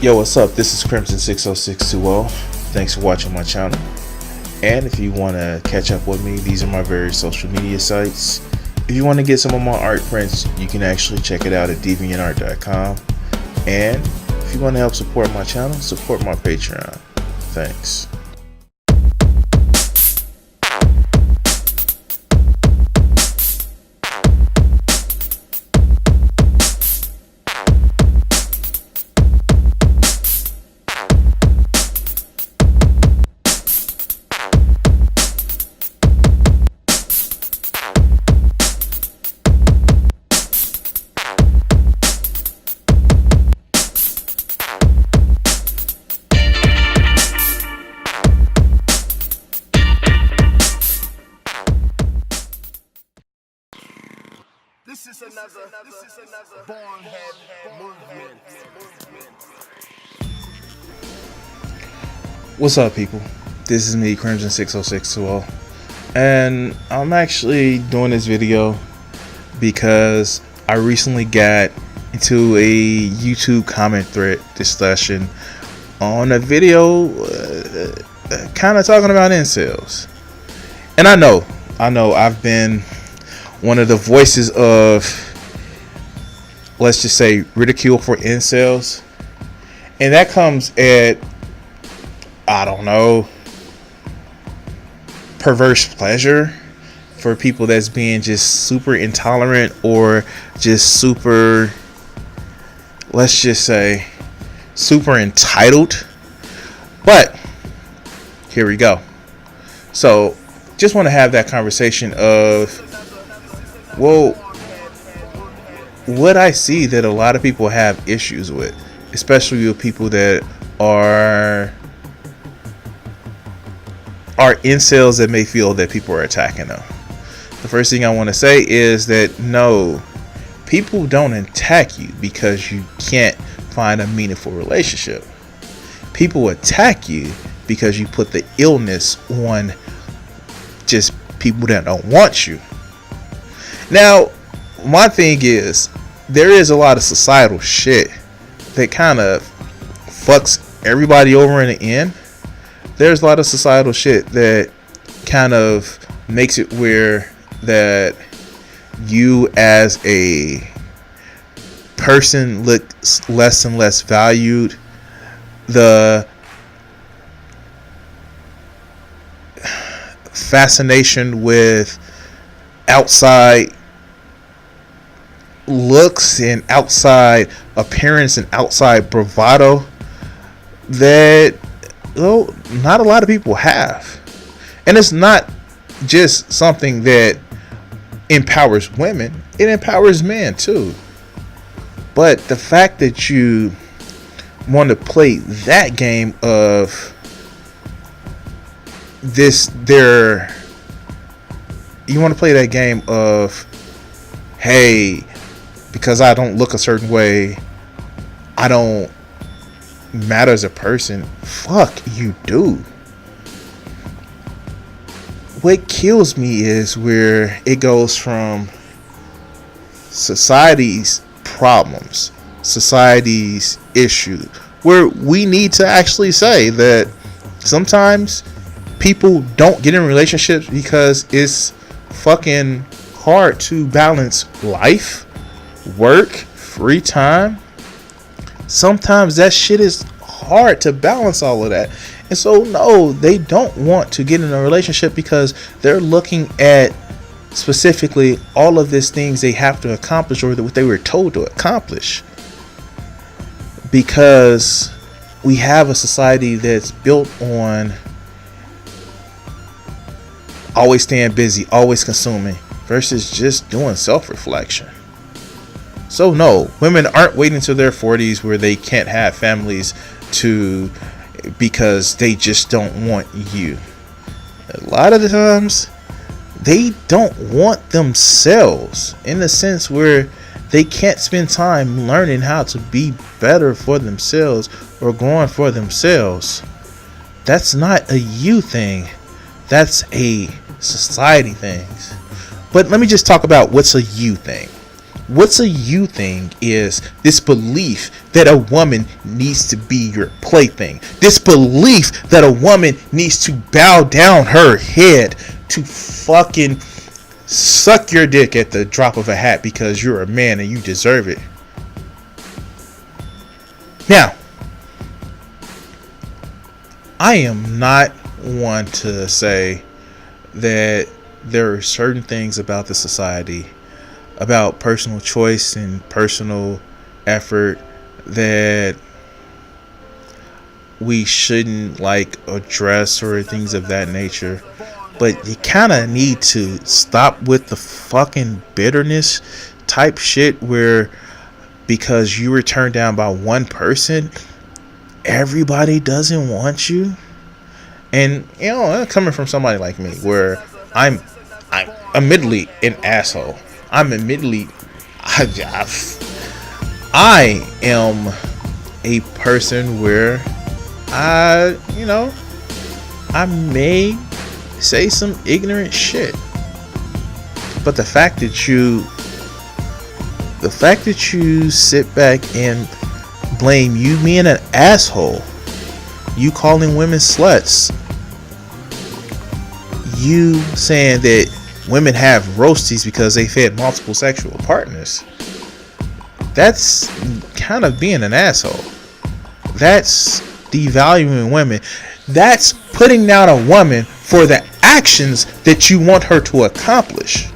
Yo, what's up? This is Crimson 60620. Thanks for watching my channel. And if you want to catch up with me, these are my various social media sites. If you want to get some of my art prints, you can actually check it out at deviantart.com. And if you want to help support my channel, support my Patreon. Thanks. This is another bonehead movement. What's up, people? This is me, Crimson 60620, and I'm actually doing this video because I recently got into a YouTube comment thread discussion on a video kind of talking about incels. And I know I've been one of the voices of, let's just say, ridicule for incels, and that comes at, I don't know, perverse pleasure for people that's being just super intolerant or just super, let's just say, super entitled. But here we go. So just want to have that conversation of, well, what I see that a lot of people have issues with, especially with people that are incels that may feel that people are attacking them. The first thing I want to say is that no, people don't attack you because you can't find a meaningful relationship. People attack you because you put the illness on just people that don't want you. Now, my thing is, there is a lot of societal shit that kind of fucks everybody over in the end. There's a lot of societal shit that kind of makes it where that you as a person look less and less valued. The fascination with outside looks and outside appearance and outside bravado that, well, not a lot of people have. And it's not just something that empowers women, it empowers men too. But the fact that you want to play that game of you want to play that game of, hey, because I don't look a certain way, I don't matter as a person. Fuck, you do. What kills me is where it goes from society's problems, society's issues, where we need to actually say that sometimes people don't get in relationships because it's fucking hard to balance life, work, free time. Sometimes that shit is hard to balance all of that. And so no, they don't want to get in a relationship because they're looking at specifically all of these things they have to accomplish or what they were told to accomplish. Because we have a society that's built on always staying busy, always consuming, versus just doing self-reflection. So no, women aren't waiting until their 40s where they can't have families because they just don't want you. A lot of the times they don't want themselves, in the sense where they can't spend time learning how to be better for themselves or growing for themselves. That's not a you thing. That's a society thing. But let me just talk about what's a you thing. What's a you thing is this belief that a woman needs to be your plaything. This belief that a woman needs to bow down her head to fucking suck your dick at the drop of a hat because you're a man and you deserve it. Now, I am not one to say that there are certain things about the society, about personal choice and personal effort, that we shouldn't like address or things of that nature. But you kind of need to stop with the fucking bitterness type shit where because you were turned down by one person, everybody doesn't want you. And you know, coming from somebody like me where I'm admittedly an asshole. I'm admittedly I am a person where I may say some ignorant shit. But the fact that you sit back and blame you being an asshole, you calling women sluts, you saying that women have roasties because they've had multiple sexual partners, that's kind of being an asshole. That's devaluing women. That's putting down a woman for the actions that you want her to accomplish.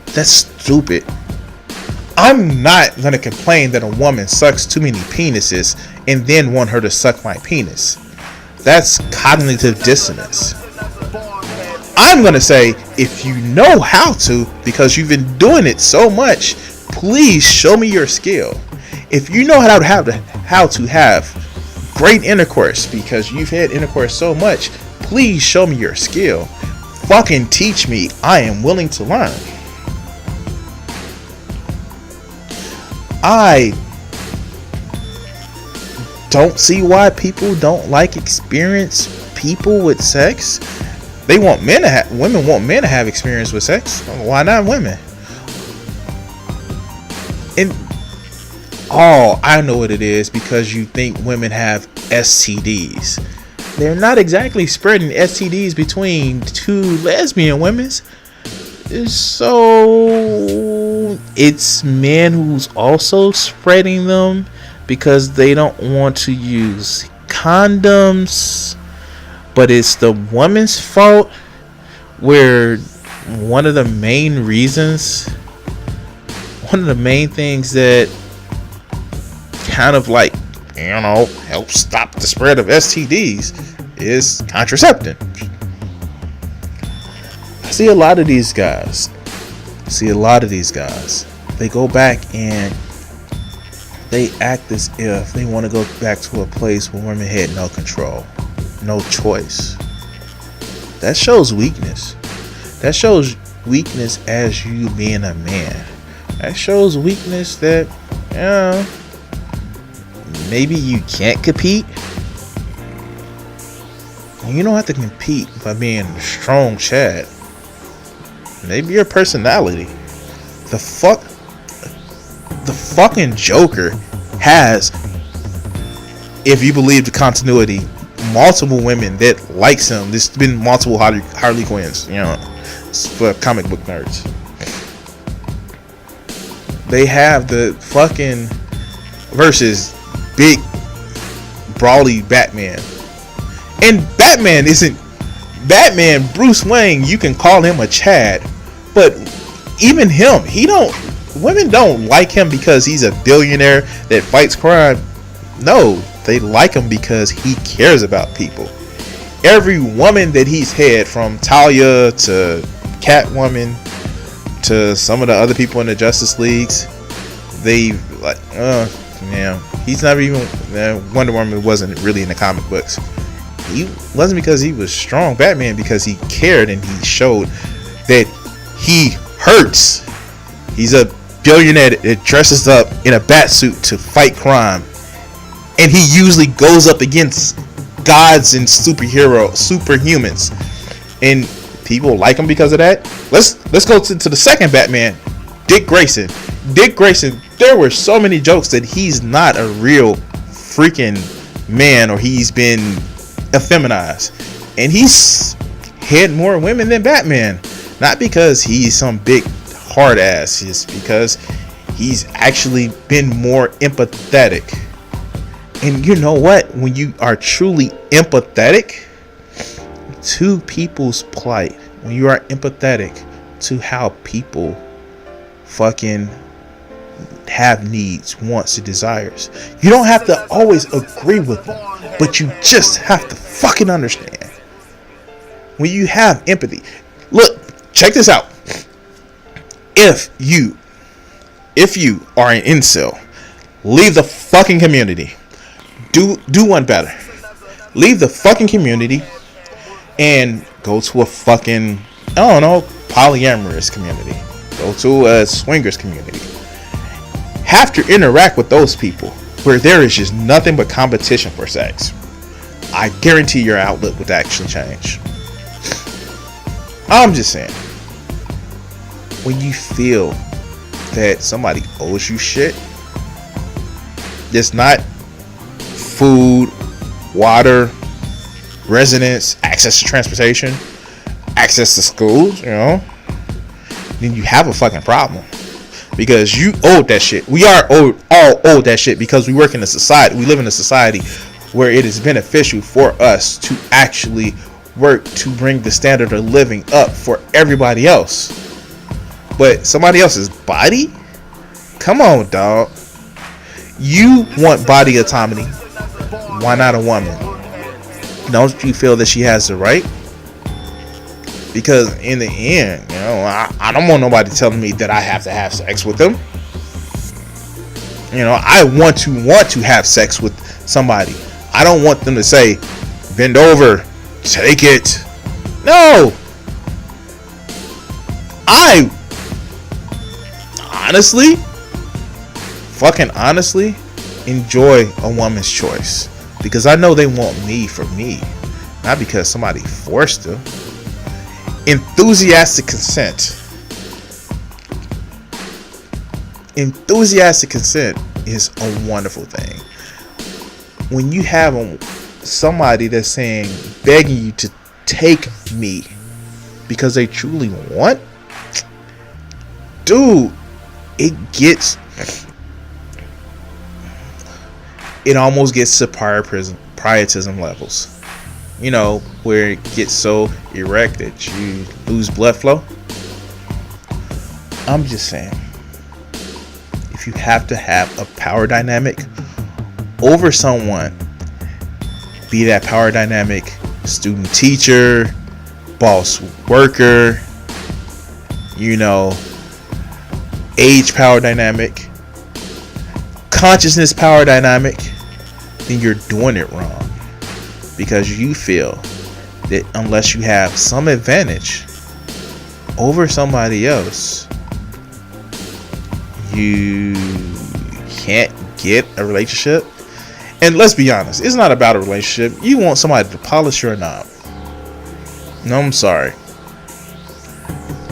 That's stupid. I'm not going to complain that a woman sucks too many penises and then want her to suck my penis. That's cognitive dissonance. I'm going to say, if you know how to, because you've been doing it so much, please show me your skill. If you know how to have great intercourse because you've had intercourse so much, please show me your skill. Fucking teach me. I am willing to learn. I don't see why people don't like experienced people with sex. Women want men to have experience with sex. Why not women? And I know what it is, because you think women have STDs. They're not exactly spreading STDs between two lesbian women. So it's men who's also spreading them because they don't want to use condoms. But it's the woman's fault, where one of the main things that kind of help stop the spread of STDs is contraception. I see a lot of these guys. They go back and they act as if they want to go back to a place where women had no control, no choice. That shows weakness. That shows weakness as you being a man. That shows weakness that, maybe you can't compete. You don't have to compete by being a strong Chad. Maybe your personality. The fucking Joker has, if you believe the continuity, multiple women that likes him. There's been multiple Harley Quinns, for comic book nerds. They have the fucking versus big brawly Batman. And Batman isn't Batman. Bruce Wayne, you can call him a Chad, but even him, women don't like him because he's a billionaire that fights crime. No, they like him because he cares about people. Every woman that he's had, from Talia to Catwoman to some of the other people in the Justice Leagues, they he's not even Wonder Woman wasn't really in the comic books. He wasn't because he was strong. Batman, because he cared and he showed that he hurts. He's a billionaire that dresses up in a bat suit to fight crime, and he usually goes up against gods and superhumans, and people like him because of that. Let's go to the second Batman, Dick Grayson. Dick Grayson, there were so many jokes that he's not a real freaking man, or he's been effeminized, and he's had more women than Batman. Not because he's some big hard ass, it's because he's actually been more empathetic. And you know what? When you are truly empathetic to people's plight, when you are empathetic to how people fucking have needs, wants, and desires, you don't have to always agree with them, but you just have to fucking understand. When you have empathy, look, check this out. If you are an incel, leave the fucking community. Do one better. Leave the fucking community and go to a fucking, I don't know, polyamorous community. Go to a swingers community. Have to interact with those people where there is just nothing but competition for sex. I guarantee your outlook would actually change. I'm just saying, when you feel that somebody owes you shit, it's not food, water, residence, access to transportation, access to schools, then you have a fucking problem. Because you owed that shit. We are all owed that shit because we work in a society. We live in a society where it is beneficial for us to actually work to bring the standard of living up for everybody else. But somebody else's body? Come on, dog. You want body autonomy. Why not a woman? Don't you feel that she has the right? Because in the end, I don't want nobody telling me that I have to have sex with them. I want to have sex with somebody. I don't want them to say, bend over, take it. No. I honestly enjoy a woman's choice, because I know they want me for me, not because somebody forced them. Enthusiastic consent. Enthusiastic consent is a wonderful thing. When you have somebody that's saying, begging you to take me because they truly want, dude, it almost gets to pietism levels. Where it gets so erect that you lose blood flow. I'm just saying, if you have to have a power dynamic over someone, be that power dynamic student teacher, boss worker, age power dynamic, consciousness power dynamic, then you're doing it wrong. Because you feel that unless you have some advantage over somebody else, you can't get a relationship. And let's be honest, it's not about a relationship. You want somebody to polish your knob. No, I'm sorry.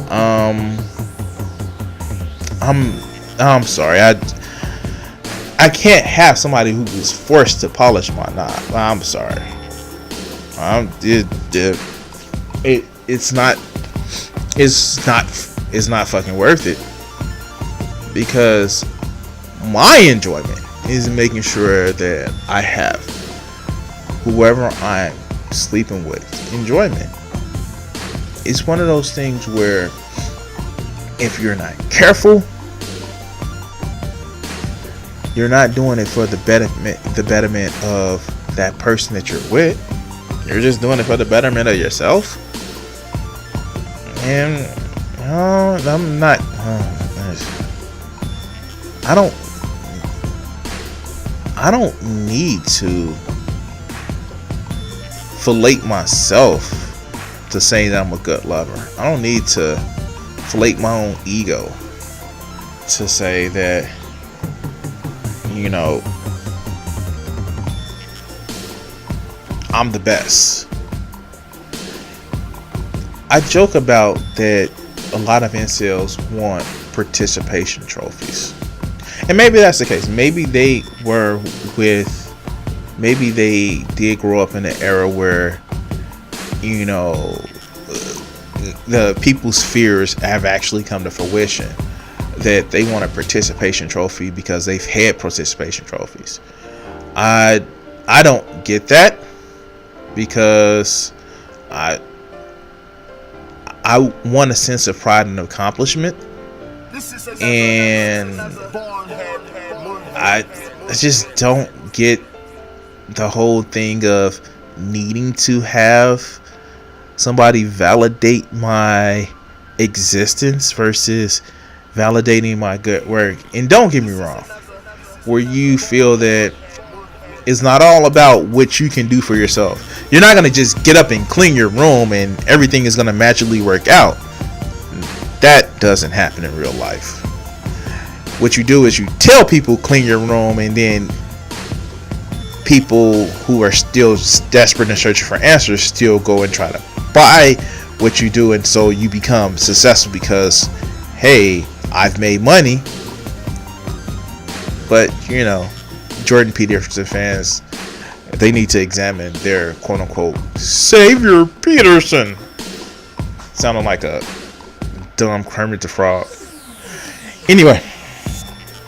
I'm sorry. I can't have somebody who is forced to polish my knob. I'm sorry. It's not fucking worth it, because my enjoyment is making sure that I have whoever I'm sleeping with enjoyment. It's one of those things where if you're not careful, you're not doing it for the betterment of that person that you're with. You're just doing it for the betterment of yourself. And I'm not. I don't need to fillet myself to say that I'm a good lover. I don't need to fillet my own ego to say that, I'm the best. I joke about that a lot of incels want participation trophies. And maybe that's the case. Maybe they did grow up in an era where, you know, the people's fears have actually come to fruition, that they want a participation trophy because they've had participation trophies. I don't get that, because I want a sense of pride and accomplishment, and I just don't get the whole thing of needing to have somebody validate my existence versus validating my good work. And don't get me wrong, where you feel that it's not all about what you can do for yourself. You're not going to just get up and clean your room and everything is going to magically work out. That doesn't happen in real life. What you do is you tell people clean your room, and then people who are still desperate and searching for answers still go and try to buy what you do, and so you become successful because, hey, I've made money. But, you know, Jordan Peterson fans, they need to examine their quote-unquote Savior Peterson. Sounding like a dumb Kermit the Frog. Anyway,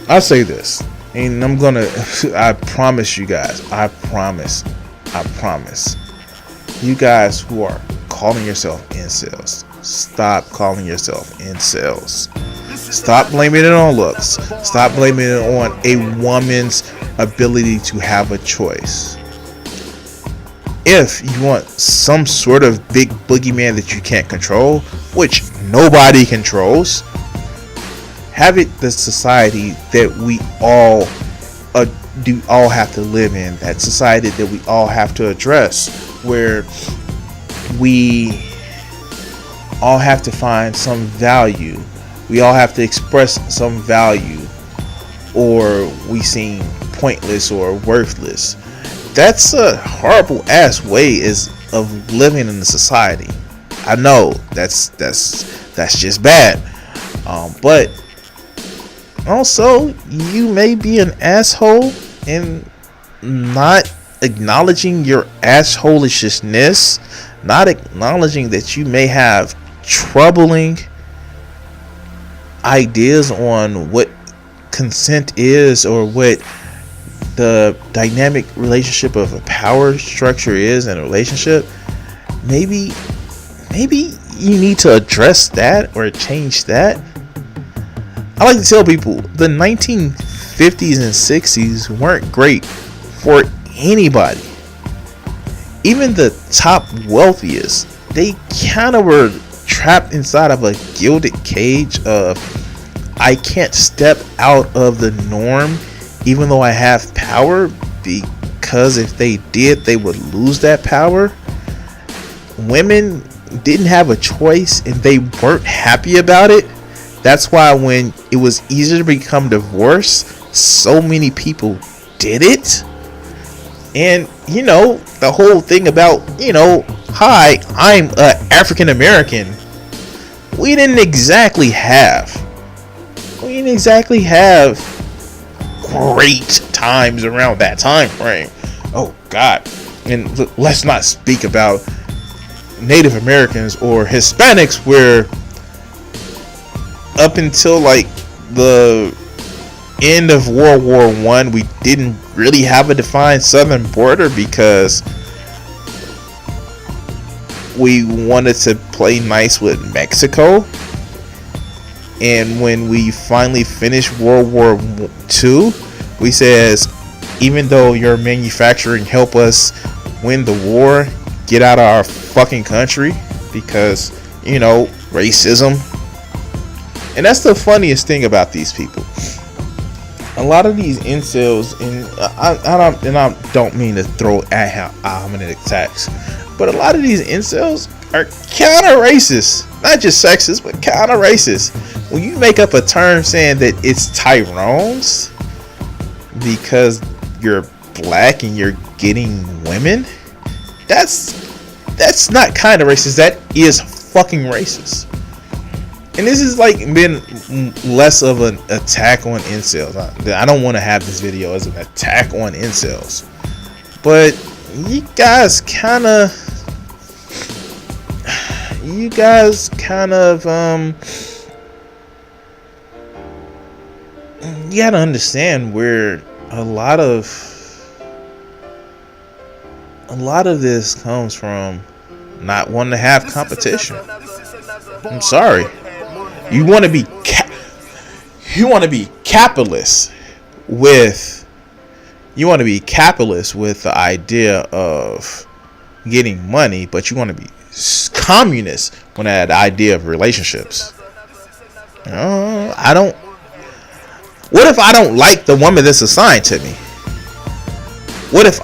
I'll say this, and I promise you guys, I promise, you guys who are calling yourself incels, stop calling yourself incels. Stop blaming it on looks. Stop blaming it on a woman's ability to have a choice. If you want some sort of big boogeyman that you can't control, which nobody controls, have it the society that we all have to live in, that society that we all have to address, where we all have to find some value. We all have to express some value, or we seem pointless or worthless. That's a horrible ass way of living in the society. I know that's just bad. But also, you may be an asshole and not acknowledging your assholishness, not acknowledging that you may have troubling ideas on what consent is, or what the dynamic relationship of a power structure is in a relationship. Maybe you need to address that or change that. I like to tell people the 1950s and 60s weren't great for anybody. Even the top wealthiest, they kind of were trapped inside of a gilded cage of, I can't step out of the norm even though I have power, because if they did, they would lose that power. Women didn't have a choice and they weren't happy about it. That's why when it was easier to become divorced, so many people did it. And, you know, the whole thing about, you know, hi, I'm African American. We didn't exactly have great times around that time frame. Oh God. And let's not speak about Native Americans or Hispanics, where up until like the end of World War I, we didn't really have a defined southern border because we wanted to play nice with Mexico. And when we finally finished World War II, we says, even though your manufacturing helped us win the war, get out of our fucking country, because, you know, racism. And that's the funniest thing about these people. A lot of these incels, and I don't mean to throw ad hominem attacks, but a lot of these incels are kind of racist. Not just sexist, but kind of racist. When you make up a term saying that it's Tyrones because you're black and you're getting women, that's not kind of racist. That is fucking racist. and this is like been less of an attack on incels. I don't want to have this video as an attack on incels, but you guys kind of you gotta understand where a lot of this comes from not wanting to have competition. I'm sorry. You want to be capitalist with the idea of getting money, but you want to be communist when that idea of relationships. What if I don't like the woman that's assigned to me? What if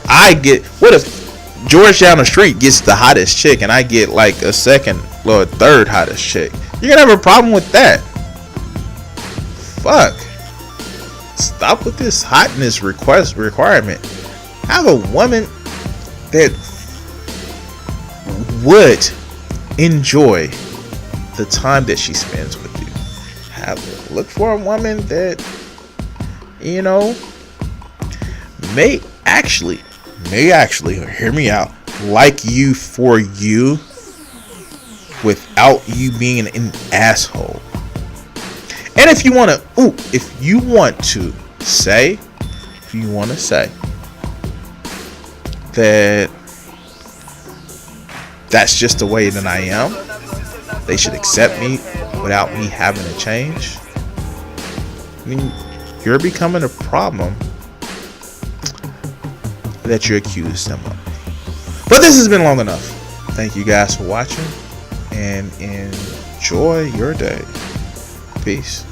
George down the street gets the hottest chick and I get like a second or third hottest chick? You're gonna have a problem with that. Fuck. Stop with this hotness requirement. Have a woman that would enjoy the time that she spends with you. Look for a woman that, you know, may actually, hear me out, like you for you without you being an asshole. And if you want to say that that's just the way that I am, they should accept me without me having to change, I mean, you're becoming a problem that you accuse them of. But this has been long enough. Thank you guys for watching and enjoy your day. Peace.